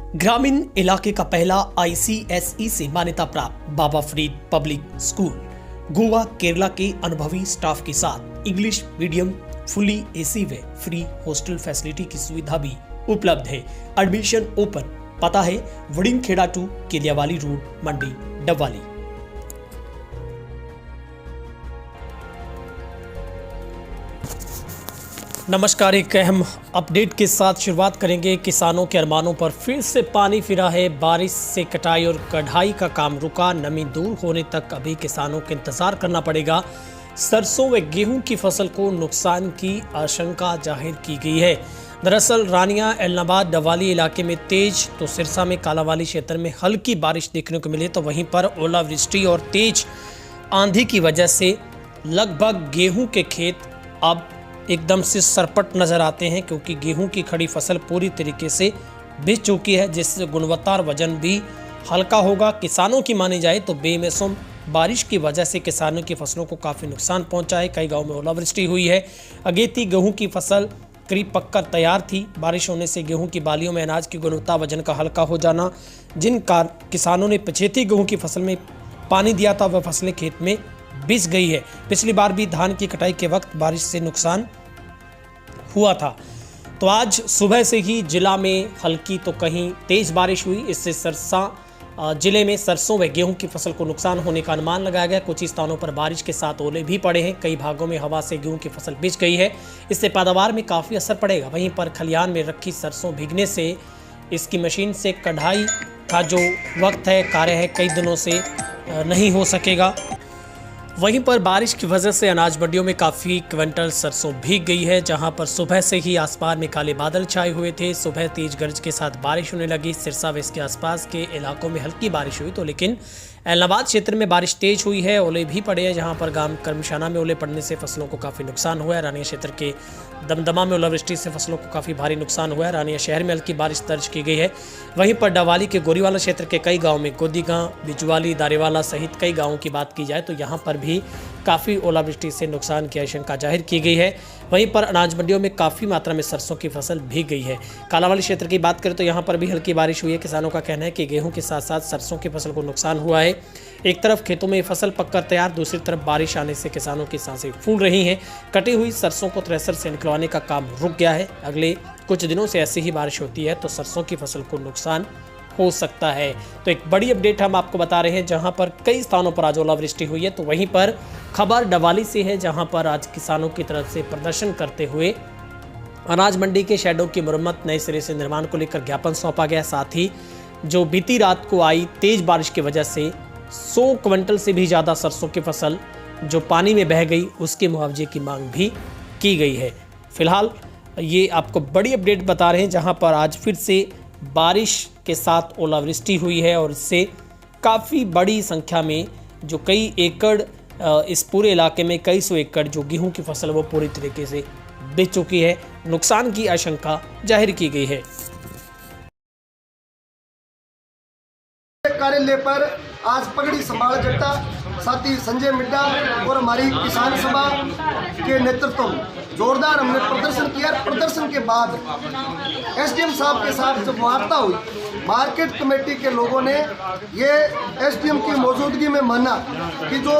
ग्रामीण इलाके का पहला ICSE से मान्यता प्राप्त बाबा फरीद पब्लिक स्कूल गोवा केरला के अनुभवी स्टाफ के साथ इंग्लिश मीडियम फुली AC व फ्री हॉस्टल फैसिलिटी की सुविधा भी उपलब्ध है। Admission open. पता है वड़िंगखेड़ा टू केलियावाली रोड, मंडी, डबवाली। नमस्कार, एक अहम अपडेट के साथ शुरुआत करेंगे। किसानों के अरमानों पर फिर से पानी फिरा है। बारिश से कटाई और कढ़ाई का काम रुका। नमी दूर होने तक अभी किसानों को इंतजार करना पड़ेगा। सरसों व गेहूं की फसल को नुकसान की आशंका जाहिर की गई है। दरअसल रानिया, एलनाबाद, डबवाली इलाके में तेज तो सिरसा में कालावाली क्षेत्र में हल्की बारिश देखने को मिली, तो वहीं पर ओलावृष्टि और तेज आंधी की वजह से लगभग गेहूं के खेत अब एकदम से सरपट नजर आते हैं, क्योंकि गेहूं की खड़ी फसल पूरी तरीके से बिछ चुकी है, जिससे गुणवत्ता और वजन भी हल्का होगा। किसानों की मानी जाए तो बेमौसम बारिश की वजह से किसानों की फसलों को काफ़ी नुकसान पहुंचा है। कई गाँव में ओलावृष्टि हुई है। अगेती गेहूं की फसल करीब पककर तैयार थी। बारिश होने से गेहूं की बालियों में अनाज की गुणवत्ता वजन का हल्का हो जाना, जिन किसानों ने पछेती गेहूं की फसल में पानी दिया था, वह फसलें खेत में बिछ गई है। पिछली बार भी धान की कटाई के वक्त बारिश से नुकसान हुआ था। तो आज सुबह से ही जिला में हल्की तो कहीं तेज बारिश हुई। इससे सरसा जिले में सरसों व गेहूं की फसल को नुकसान होने का अनुमान लगाया गया। कुछ स्थानों पर बारिश के साथ ओले भी पड़े हैं। कई भागों में हवा से गेहूं की फसल बिछ गई है। इससे पैदावार में काफ़ी असर पड़ेगा। वहीं पर खलिहान में रखी सरसों भीगने से इसकी मशीन से कढ़ाई का जो वक्त है, कार्य है, कई दिनों से नहीं हो सकेगा। वहीं पर बारिश की वजह से अनाज मंडियों में काफ़ी क्विंटल सरसों भीग गई है, जहां पर सुबह से ही आसमान में काले बादल छाए हुए थे। सुबह तेज गरज के साथ बारिश होने लगी। सिरसा व इसके आसपास के इलाकों में हल्की बारिश हुई, तो लेकिन एलनाबाद क्षेत्र में बारिश तेज हुई है। ओले भी पड़े हैं, जहां पर गांव करमशाना में ओले पड़ने से फसलों को काफ़ी नुकसान हुआ है। रानिया क्षेत्र के दमदमा में ओलावृष्टि से फसलों को काफ़ी भारी नुकसान हुआ है। रानिया शहर में हल्की बारिश दर्ज की गई है। वहीं पर डबवाली के गोरीवाला क्षेत्र के कई गाँव में गोदी गाँव, बिजवाली, दारेवाला सहित कई गाँवों की बात की जाए तो यहाँ पर भी काफ़ी ओलावृष्टि से नुकसान की आशंका जाहिर की गई है। वहीं पर अनाज मंडियों में काफ़ी मात्रा में सरसों की फसल भीग गई है। कालावाली क्षेत्र की बात करें तो यहाँ पर भी हल्की बारिश हुई है। किसानों का कहना है कि गेहूं के साथ साथ सरसों की फसल को नुकसान हुआ है। एक तरफ खेतों में फसल पककर तैयार, दूसरी तरफ बारिश आने से किसानों की सांसें फूल रही हैं। कटी हुई सरसों को थ्रेसर से निकलवाने का काम रुक गया है। अगले कुछ दिनों से ऐसी ही बारिश होती है तो सरसों की फसल को नुकसान हो सकता है। तो एक बड़ी अपडेट हम आपको बता रहे हैं, जहां पर कई स्थानों पर आज ओलावृष्टि हुई है। तो वहीं पर खबर डबवाली से है, जहां पर आज किसानों की तरफ से प्रदर्शन करते हुए अनाज मंडी के शेडों की मरम्मत, नए सिरे से निर्माण को लेकर ज्ञापन सौंपा गया। साथ ही जो बीती रात को आई तेज बारिश की वजह से 100 क्विंटल से भी ज़्यादा सरसों की फसल जो पानी में बह गई, उसके मुआवजे की मांग भी की गई है। फिलहाल ये आपको बड़ी अपडेट बता रहे हैं, जहां पर आज फिर से बारिश के साथ ओलावृष्टि हुई है और इससे काफ़ी बड़ी संख्या में जो कई एकड़ इस पूरे इलाके में कई सौ एकड़ जो गेहूं की फसल वो पूरी तरीके से बिछ चुकी है। नुकसान की आशंका जाहिर की गई है। कार्यालय पर आज पगड़ी संभाल जट्टा, साथी संजय मिड्डा और हमारी किसान सभा के नेतृत्व में जोरदार हमने प्रदर्शन किया। प्रदर्शन के बाद SDM साहब के साथ जब वार्ता हुई, मार्केट कमेटी के लोगों ने ये SDM की मौजूदगी में माना कि जो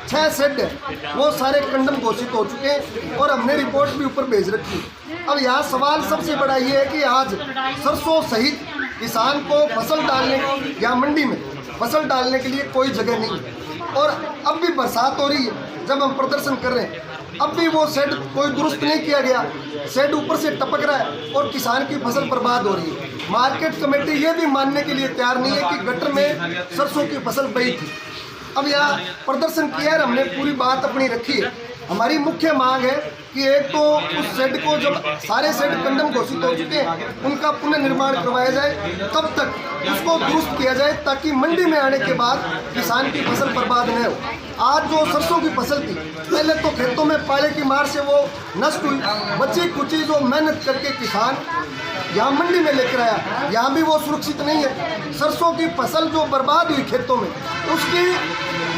6 शेड है वो सारे कंडम घोषित हो चुके हैं और हमने रिपोर्ट भी ऊपर भेज रखी। अब यहाँ सवाल सबसे बड़ा ये है कि आज सरसों सहित किसान को फसल डालने या मंडी में फसल डालने के लिए कोई जगह नहीं है और अब भी बरसात हो रही है। जब हम प्रदर्शन कर रहे हैं अब भी वो शेड कोई दुरुस्त नहीं किया गया, शेड ऊपर से टपक रहा है और किसान की फसल बर्बाद हो रही है। मार्केट कमेटी ये भी मानने के लिए तैयार नहीं है कि गटर में सरसों की फसल बही थी। अब यहाँ प्रदर्शन किया है, हमने पूरी बात अपनी रखी है। हमारी मुख्य मांग है कि एक तो उस शेड को, जब सारे शेड कंडम घोषित हो चुके हैं, उनका पुनर्निर्माण करवाया जाए, तब तक उसको दुरुस्त किया जाए ताकि मंडी में आने के बाद किसान की फसल बर्बाद न हो। आज जो सरसों की फसल थी, पहले तो खेतों में पाले की मार से वो नष्ट हुई, बची कुची जो मेहनत करके किसान यहाँ मंडी में लेकर आया, यहाँ भी वो सुरक्षित नहीं है। सरसों की फसल जो बर्बाद हुई खेतों में, उसकी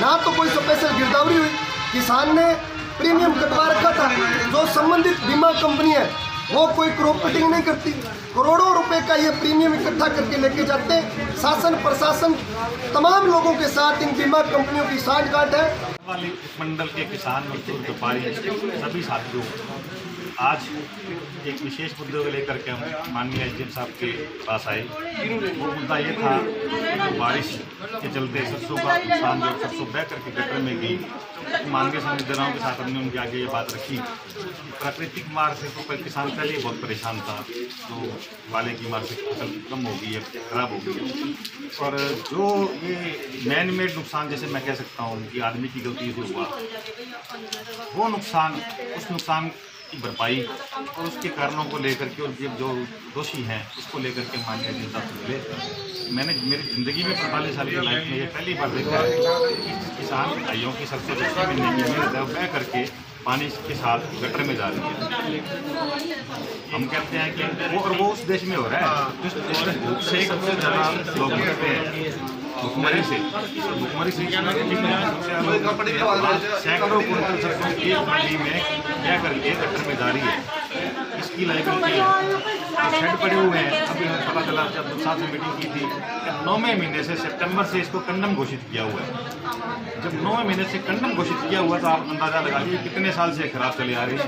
ना तो कोई स्पेशल गिरदावरी हुई, किसान ने प्रीमियम कटवा रखा था। जो संबंधित बीमा कंपनी है वो कोई क्रॉप कटिंग नहीं करती, करोड़ों रुपए का ये प्रीमियम इकट्ठा करके लेके जाते हैं। शासन प्रशासन तमाम लोगों के साथ इन बीमा कंपनियों की सांठगांठ है। वाली मंडल के किसान मजदूर व्यापारी सभी साथियों, आज एक विशेष मुद्दे को लेकर के हम माननीय एसडीएम साहब के पास आए। वो मुद्दा ये था कि बारिश के चलते सरसों का नुकसान, जो सरसों बह करके गटर में गई, मानवीय संवेदनाओं के साथ हमने उनके आगे ये बात रखी। प्राकृतिक मार से तो किसान पहले ही बहुत परेशान था, तो वाले की मार से फसल कम हो गई है, खराब हो गई है। और जो ये मैन मेड नुकसान, जैसे मैं कह सकता हूँ कि आदमी की गलती से हुआ, वो नुकसान, उस नुकसान की भरपाई और उसके कारणों को लेकर के, और जो दोषी हैं उसको लेकर के माननीय जनता से मिले। मैंने मेरी ज़िंदगी में 45 साल की लाइफ में ये पहली बार देखा है कि किसान भाइयों की सरसों महीने की मेहनत है बह करके पानी के साथ गटर में जा रही है। हम कहते हैं कि वो उस देश में हो रहा है जिस देश में भूख से सबसे ज़्यादा लोग मरते हैं, भुखमरी से सैकड़ों कुंटल सरसों एक मंडी में क्या करके गटर में जा रही है। इसकी लाइबिलिटी शेड पड़े हुए हैं। अभी हमें पता चला जब साथ में मीटिंग की थी, 9वें महीने से सितंबर से इसको कंडम घोषित किया हुआ है। जब 9वें महीने से कंडम घोषित किया हुआ तो आप अंदाजा लगा लीजिए कितने साल से खराब चले आ रही है।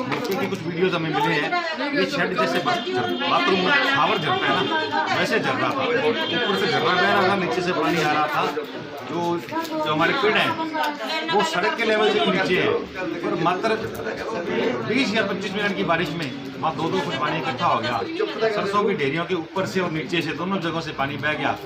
बच्चों की कुछ वीडियोज हमें मिले हैं, ये शेड जैसे बाथरूम में शावर झरता है ना, वैसे झर रहा था। ऊपर से झरना बह रहा था, नीचे से पानी आ रहा था। जो हमारे पेड़ हैं वो सड़क के लेवल से नीचे है, और मात्र 20 या 25 मिनट की बारिश में वहाँ 2-2 फुट पानी इकट्ठा हो गया। सरसों की ढेरियों के ऊपर से और नीचे से दोनों जगहों से पानी बह गया।